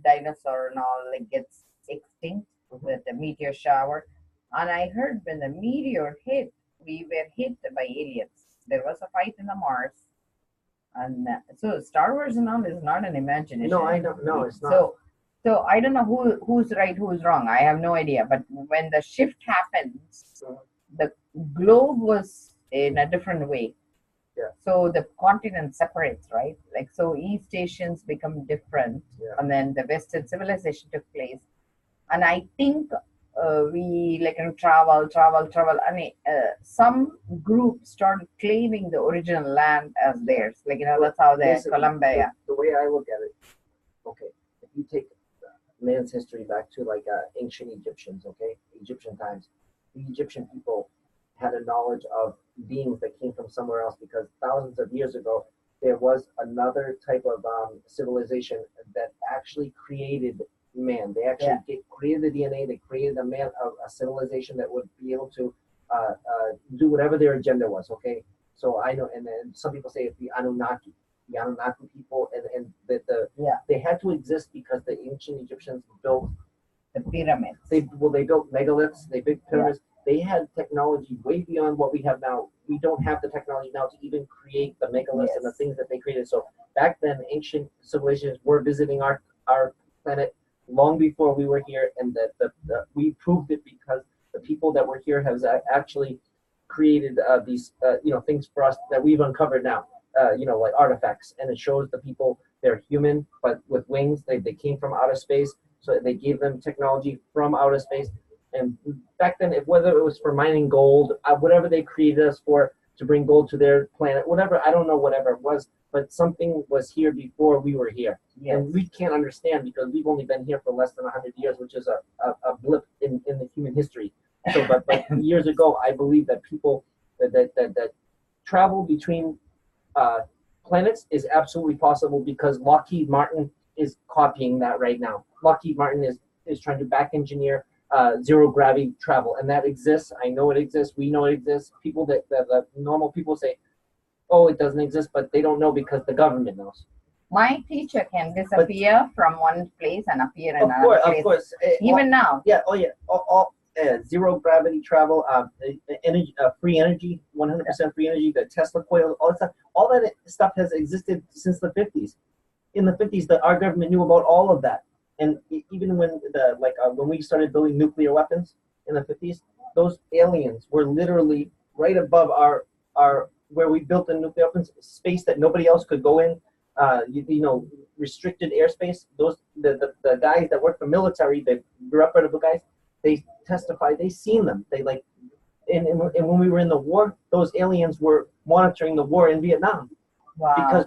dinosaur and all like gets extinct with the meteor shower. And I heard when the meteor hit, we were hit by aliens. There was a fight in the Mars, and so Star Wars and all is not an imagination. No, I don't. No, it's not. So I don't know who's right, who's wrong. I have no idea. But when the shift happens, the globe was in a different way. Yeah. So the continent separates, right? Like so, East Asians become different, Yeah. and then the Western civilization took place. And I think we like travel, and some group started claiming the original land as theirs. Like that's how the Basically, Colombia. The way I look at it, okay, if you take man's history back to like ancient Egyptians, okay, Egyptian times, the Egyptian people had a knowledge of beings that came from somewhere else because thousands of years ago there was another type of civilization that actually created man. They actually created the DNA. They created a civilization that would be able to do whatever their agenda was. Okay, so I know, and then some people say it's the Anunnaki people, and that they had to exist because the ancient Egyptians built the pyramids. They built megaliths. They built pyramids. They had technology way beyond what we have now. We don't have the technology now to even create the megaliths and the things that they created. So back then, ancient civilizations were visiting our planet long before we were here, and that we proved it because the people that were here have actually created these things for us that we've uncovered now. Like artifacts, and it shows the people they're human but with wings. They came from outer space, so they gave them technology from outer space. And back then, whether it was for mining gold, whatever they created us for to bring gold to their planet, whatever, I don't know, whatever it was, but something was here before we were here. Yes. And we can't understand because we've only been here for less than 100 years, which is a blip in the human history. So, but years ago, I believe that people that travel between planets is absolutely possible because Lockheed Martin is copying that right now. Lockheed Martin is trying to back engineer zero gravity travel, and that exists. I know it exists. We know it exists. People that normal people say, oh, it doesn't exist, but they don't know because the government knows. My teacher can disappear from one place and appear in another place. Of course. Even now. Yeah. Oh, yeah. All zero gravity travel, energy, free energy, 100% free energy. The Tesla coil, all that stuff has existed since the 50s. In the 50s, our government knew about all of that. And even when when we started building nuclear weapons in the 50s, those aliens were literally right above our where we built the nuclear weapons, space that nobody else could go in. Restricted airspace. Those the guys that work for military, the reputable guys, they testify they seen them. They and when we were in the war, those aliens were monitoring the war in Vietnam. Wow. Because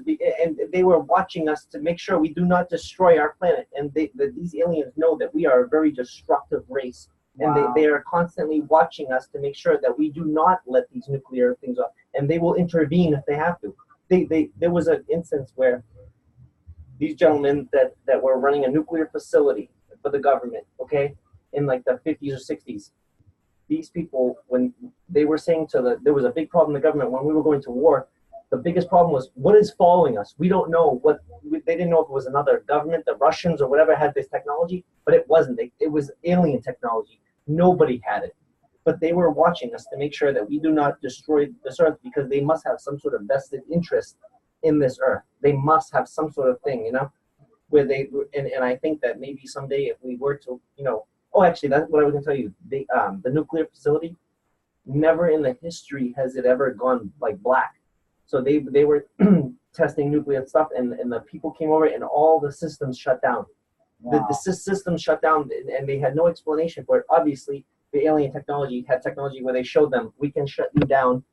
they were watching us to make sure we do not destroy our planet, and these aliens know that we are a very destructive race, and they are constantly watching us to make sure that we do not let these nuclear things off, and they will intervene if they have to. There was an instance where these gentlemen that were running a nuclear facility for the government, okay, in like the 50s or 60s, these people, when they were saying there was a big problem in the government when we were going to war. The biggest problem was what is following us. We don't know they didn't know if it was another government, the Russians or whatever had this technology, but it wasn't. It was alien technology. Nobody had it, but they were watching us to make sure that we do not destroy this earth because they must have some sort of vested interest in this earth. They must have some sort of thing, where they and I think that maybe someday if we were to, actually that's what I was gonna tell you. The nuclear facility, never in the history has it ever gone like black. So they were testing nuclear stuff, and the people came over, and all the systems shut down. Wow. The systems shut down, and they had no explanation for it. Obviously, the alien technology had technology where they showed them, we can shut you down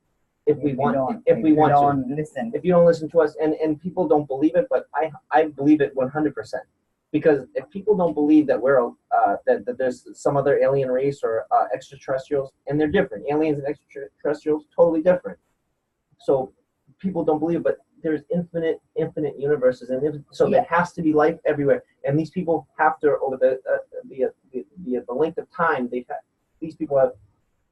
if we want to. If you don't listen to us, and people don't believe it, but I believe it 100%. Because if people don't believe that we're that there's some other alien race or extraterrestrials, and they're different, aliens and extraterrestrials, totally different. So people don't believe, but there's infinite universes, and so there has to be life everywhere. And these people have to, over the length of time, these people have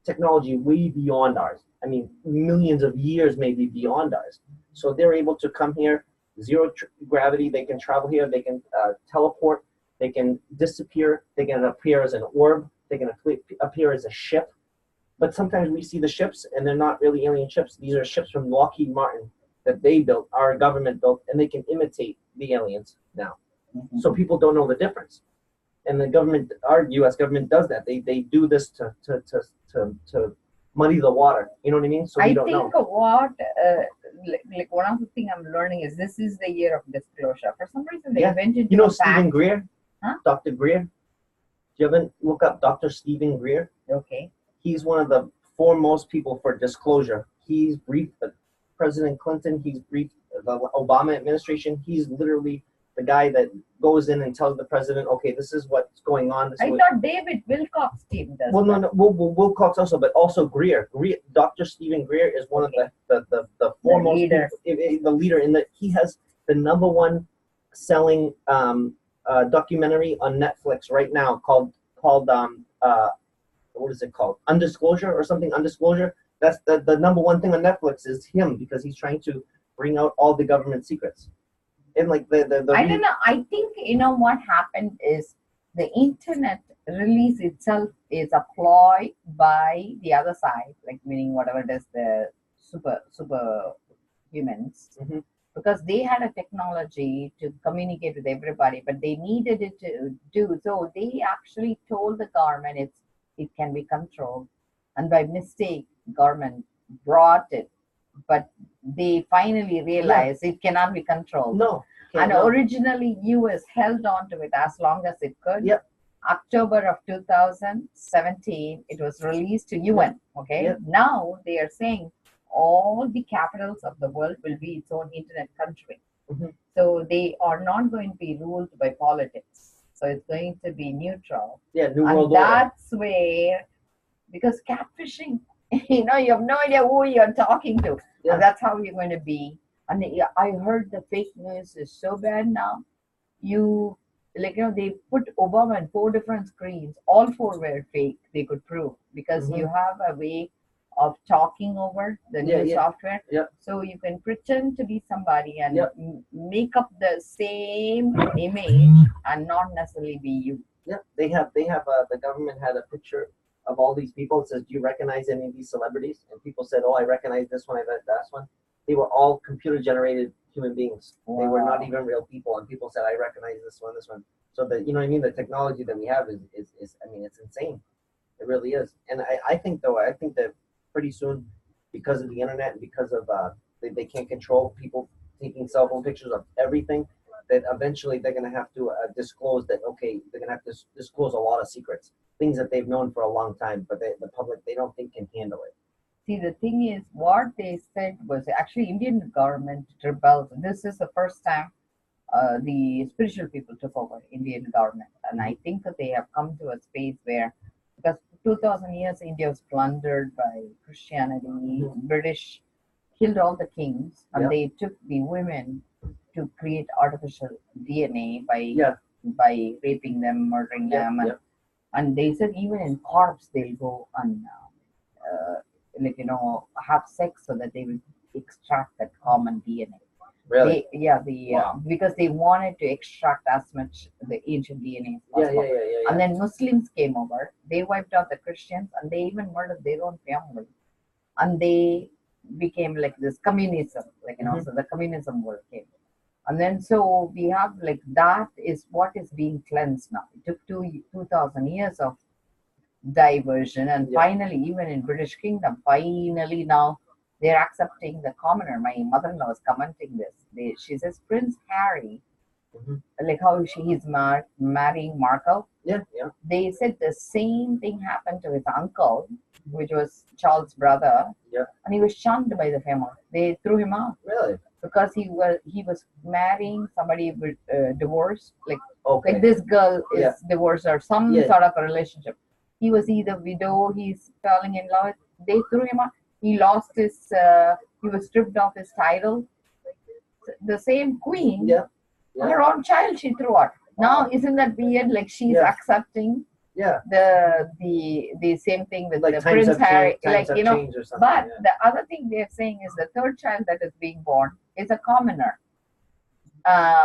technology way beyond ours. I mean, millions of years maybe beyond ours. So they're able to come here, zero gravity. They can travel here. They can teleport. They can disappear. They can appear as an orb. They can appear as a ship. But sometimes we see the ships, and they're not really alien ships. These are ships from Lockheed Martin that they built, our government built, and they can imitate the aliens now. Mhm. So people don't know the difference. And the government, our U.S. government, does that. They do this to muddy the water. You know what I mean? So we I don't think know. what, like one of the things I'm learning is this is the year of disclosure. For some reason, they Yeah. invented You know a fact. Stephen Greer? Huh? Dr. Greer? Do you ever look up Dr. Stephen Greer? Okay. He's one of the foremost people for disclosure. He's briefed President Clinton. He's briefed the Obama administration. He's literally the guy that goes in and tells the president, okay, this is what's going on. This is I what, thought David Wilcox team does. well, that. no, Wilcox also, but also Greer. Dr. Stephen Greer is one of the foremost leader. people, the leader in that he has the #1 selling documentary on Netflix right now called what is it called? Undisclosure or something? Undisclosure. That's the #1 thing on Netflix is him because he's trying to bring out all the government secrets. And like the I don't know. I think what happened is the internet release itself is a ploy by the other side, like meaning whatever it is, the super humans, Mhm. because they had a technology to communicate with everybody, but they needed it to do so. They actually told the government it can be controlled, and by mistake, government brought it, but they finally realized it cannot be controlled. No. And no. originally, US held on to it as long as it could. Yep. October of 2017, it was released to UN. Okay. Yep. Now they are saying all the capitals of the world will be its own internet country. Mhm. So they are not going to be ruled by politics. So it's going to be neutral. Yeah, New And World Order. that's where, because catfishing, you have no idea who you're talking to. Yeah. And that's how you're going to be. And I heard the fake news is so bad now. They put Obama on 4 different screens. All 4 were fake. They could prove because you have a way of talking over the new software. Yeah. So you can pretend to be somebody and Yep. make up the same image and not necessarily be you. Yeah, they have the government had a picture of all these people. It says, do you recognize any of these celebrities? And people said, oh, I recognize this one, I recognize that one. They were all computer generated human beings. They were not even real people. And people said, I recognize this one. So the the technology that we have is it's insane. It really is. And I think that pretty soon, because of the internet and because of they can't control people taking cell phone pictures of everything, that eventually they're going to have to disclose that, okay, they're going to have to disclose a lot of secrets, things that they've known for a long time, but the public, they don't think can handle it. See, the thing is, what they said was actually Indian government rebelled. This is the first time the spiritual people took over Indian government. And I think that they have come to a space where, because 2000 years India was plundered by Christianity, British killed all the kings, and they took the women to create artificial DNA by raping them, murdering them, and they said even in corpse they'll go and have sex so that they will extract that common DNA. Really? Because they wanted to extract as much the ancient DNA as possible. Yeah. And then Muslims came over. They wiped out the Christians, and they even murdered their own family. And they became like this communism, so the communism world came. And then so we have that is what is being cleansed now. It took 2,000 years of diversion, and finally, even in British Kingdom, finally now they're accepting the commoner. My mother-in-law is commenting this. She says Prince Harry, like how he's marrying Markle. Yeah. They said the same thing happened to his uncle, which was Charles' brother. Yeah. And he was shunned by the family. They threw him out. Really? Because he was marrying somebody with divorce, like Okay. this girl is divorced or some sort of a relationship. He was either widow, he's falling in love. They threw him out. He lost his. He was stripped of his title. The same queen, her own child, she threw out. Now, isn't that weird? Like she's accepting the same thing with the Prince Harry, changed or something, But the other thing they're saying is the third child that is being born is a commoner.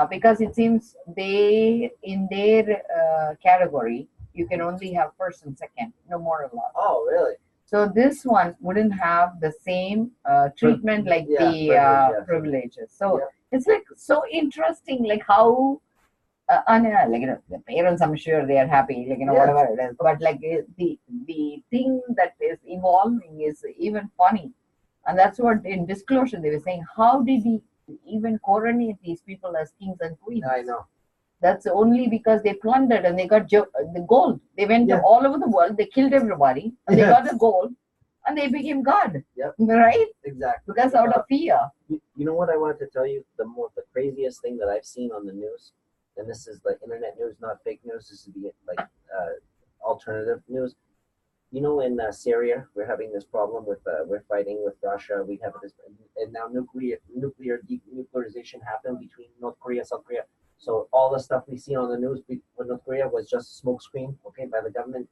because it seems they in their category you can only have first and second, no more or less. Oh, really? So this one wouldn't have the same treatment like yeah, the privileges. So Yeah. it's like so interesting, like how and like the parents, I'm sure they are happy, like Yeah. whatever it is. But like the thing that is evolving is even funny, and that's what in disclosure they were saying. How did he even coronate these people as kings and queens? I know. That's only because they plundered and they got the gold. They went Yeah. all over the world. They killed everybody and they Yeah. got the gold, and they became God. Yep. Right? Exactly. Because out of fear. You know what I wanted to tell you? The craziest thing that I've seen on the news, and this is like internet news, not fake news. This is the alternative news. You know, in Syria, we're having this problem with we're fighting with Russia. We have this, and now nuclearization happened between North Korea, South Korea. So all the stuff we see on the news with North Korea was just a smokescreen, okay, by the government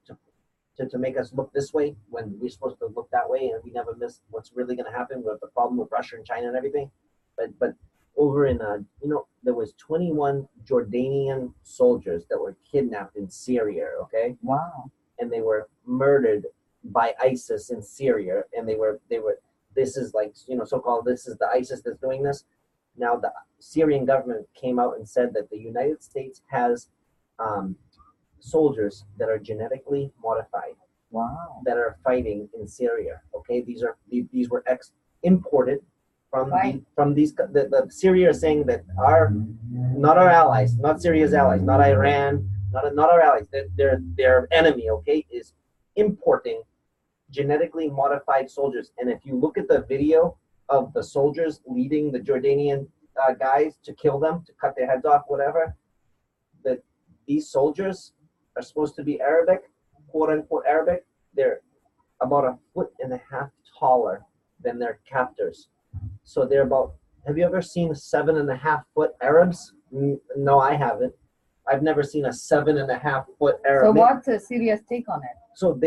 to make us look this way when we're supposed to look that way, and we never miss what's really going to happen with the problem with Russia and China and everything. But over in there was 21 Jordanian soldiers that were kidnapped in Syria, okay, Wow. and they were murdered by ISIS in Syria, and they were this is like so-called this is the ISIS that's doing this. Now the Syrian government came out and said that the United States has soldiers that are genetically modified. Wow. That are fighting in Syria. Okay, these were imported from the Syria is saying that not our allies, not Syria's allies, not Iran, not our allies. Their enemy. Okay, is importing genetically modified soldiers. And if you look at the video of the soldiers leading the Jordanian guys to kill them, to cut their heads off, whatever, that these soldiers are supposed to be Arabic, quote unquote Arabic. They're about 1.5 feet taller than their captors. So they're about. Have you ever seen 7.5 foot Arabs? No, I haven't. I've never seen a 7.5 foot Arab. So what's Syria's take on it? So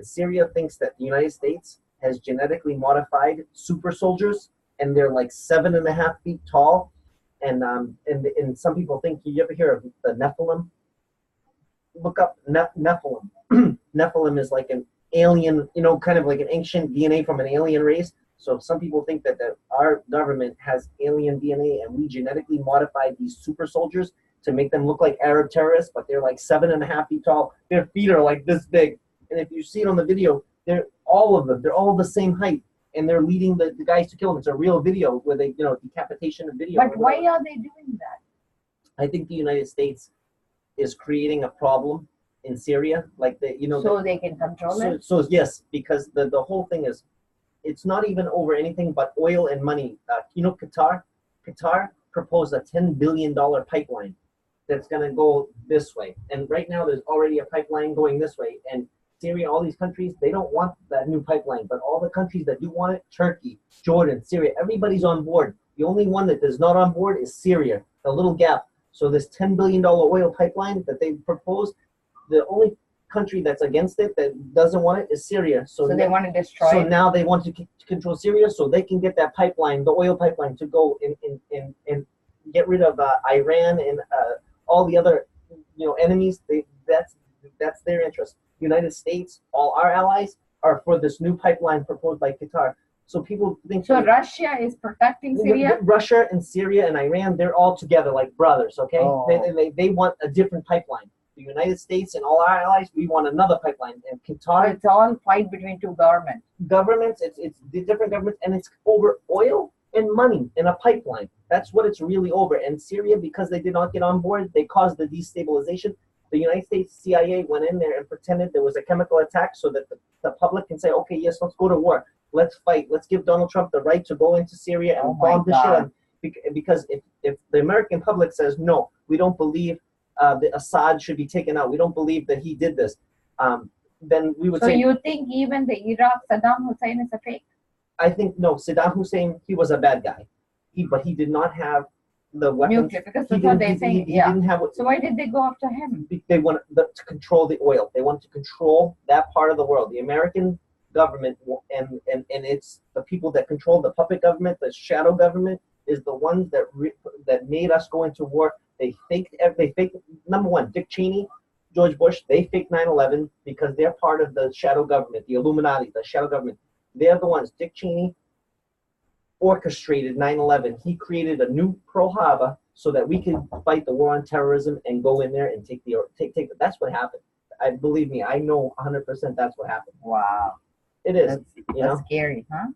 Syria thinks that the United States has genetically modified super soldiers, and they're like 7.5 feet tall. And some people think, you ever hear of the Nephilim? Look up Nephilim. Nephilim is like an alien, kind of like an ancient DNA from an alien race. So some people think that our government has alien DNA, and we genetically modified these super soldiers to make them look like Arab terrorists, but they're like 7.5 feet tall. Their feet are like this big. And if you see it on the video, they're all the same height, and they're leading the guys to kill them. It's a real video where they, decapitation of video. But why are they doing that? I think the United States is creating a problem in Syria, like so they can control it. So yes, because the whole thing is, it's not even over anything but oil and money. Qatar proposed a $10 billion pipeline that's going to go this way, and right now there's already a pipeline going this way. And Syria, all these countries, they don't want that new pipeline, but all the countries that do want it, Turkey, Jordan, Syria, everybody's on board. The only one that is not on board is Syria, the little gap. So this $10 billion oil pipeline that they proposed, the only country that's against it, that doesn't want it, is Syria. So they want to destroy So it. now they want to control Syria so they can get that pipeline, the oil pipeline, to go and get rid of Iran and all the other enemies. That's their interest. United States, all our allies, are for this new pipeline proposed by Qatar. So people think. So Russia is protecting Syria? Russia and Syria and Iran, they're all together like brothers, okay? Oh. They want a different pipeline. The United States and all our allies, we want another pipeline. And Qatar. It's all fight between two governments. It's the different governments, and it's over oil and money in a pipeline. That's what it's really over. And Syria, because they did not get on board, they caused the destabilization. The United States CIA went in there and pretended there was a chemical attack so that the public can say, okay, yes, let's go to war. Let's fight. Let's give Donald Trump the right to go into Syria and bomb the shit. Because if the American public says, no, we don't believe that Assad should be taken out, we don't believe that he did this, then we would say... So you think even the Iraq Saddam Hussein is a fake? I think, no, Saddam Hussein, he was a bad guy. But he did not have the weapons. Nuclear, because that's what they say. He didn't have what, so why did they go after him? They wanted to control the oil. They wanted to control that part of the world. The American government and it's the people that control the puppet government, the shadow government, is the ones that made us go into war. They faked. Number one, Dick Cheney, George Bush. They faked 9/11 because they're part of the shadow government, the Illuminati, the shadow government. They're the ones. Dick Cheney orchestrated 9/11. He created a new Pearl Harbor so that we could fight the war on terrorism and go in there and take. That's what happened. Believe me, I know 100% that's what happened. Wow. It is. That's You know? scary, huh?